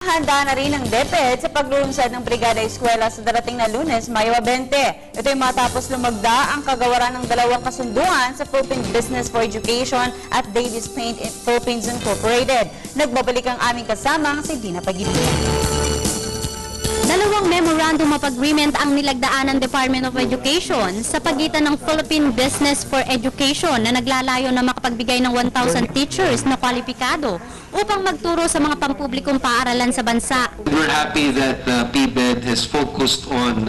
handa na rin ang DepEd sa paglunsad ng Brigada Eskwela sa darating na Lunes, Mayo 20. Ito ay matapos lumagda ang kagawaran ng dalawang kasunduan sa Philippine Business for Education at Davis Paint Philippines Incorporated. Nagbabalik ang aming kasamang si Dina Pagilian. Dalawang memorandum of agreement ang nilagdaan ng Department of Education sa pagitan ng Philippine Business for Education na naglalayo na makapagbigay ng 1,000 teachers na kwalipikado upang magturo sa mga pampublikong paaralan sa bansa. We're happy that PBED has focused on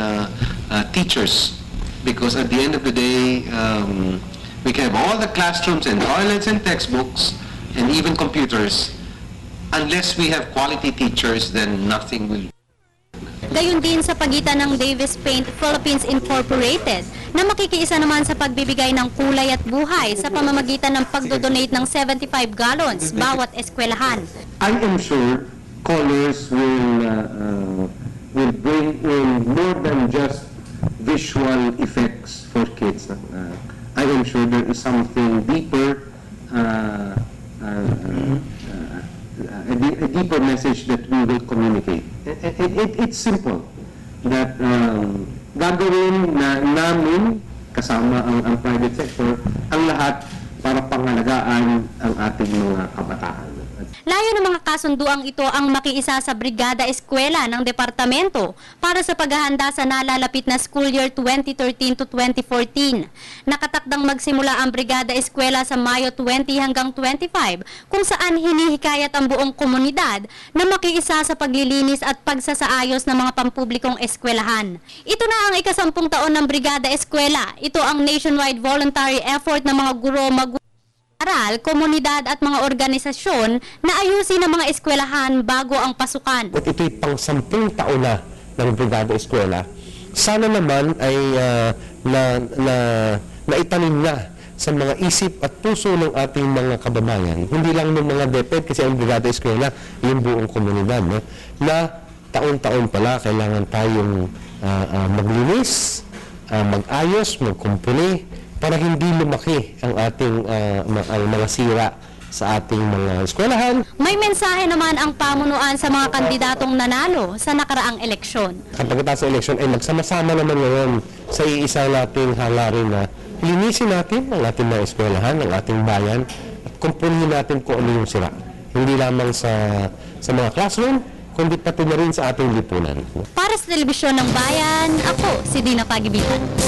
teachers because at the end of the day, we can have all the classrooms and toilets and textbooks and even computers. Unless we have quality teachers, then nothing will. Gayon din sa pagitan ng Davis Paint Philippines Incorporated na makikiisa naman sa pagbibigay ng kulay at buhay sa pamamagitan ng pagdodonate ng 75 gallons bawat eskwelahan. I am sure colors will bring in more than just visual effects for kids. I am sure there is something deeper, a deeper message that we will communicate. It's simple that gagawin namin kasama ang private sector ang lahat para pangalagaan ang ating mga kabataan. Layo ng mga kasunduang ito ang makiisa sa Brigada Eskwela ng Departamento para sa paghahanda sa nalalapit na school year 2013 to 2014. Nakatakdang magsimula ang Brigada Eskwela sa Mayo 20 hanggang 25 kung saan hinihikayat ang buong komunidad na makiisa sa paglilinis at pagsasaayos ng mga pampublikong eskwelahan. Ito na ang ika-10 taon ng Brigada Eskwela. Ito ang nationwide voluntary effort ng mga guro, aral, komunidad at mga organisasyon na ayusin ang mga eskwelahan bago ang pasukan. At ito'y pang-10 taon na ng Brigada Eskwela. Sana naman ay naitanim na sa mga isip at puso ng ating mga kababayan. Hindi lang ng mga DepEd kasi ang Brigada Eskwela, yung buong komunidad. No? Na taon-taon pala kailangan tayong maglinis, mag-ayos, magkumpuni, para hindi lumaki ang ating mga sira sa ating mga eskwelahan. May mensahe naman ang pamunuan sa mga kandidatong nanalo sa nakaraang eleksyon. Ang pagkatapos sa eleksyon ay magsama-sama naman ngayon sa iisa nating hangarin na linisin natin ang ating mga eskwelahan, ang ating bayan, at kumpunihin natin kung ano yung sira. Hindi lamang sa mga classroom, kundi pati na rin sa ating lipunan. Para sa Telebisyon ng Bayan, ako si Dina Pagilian.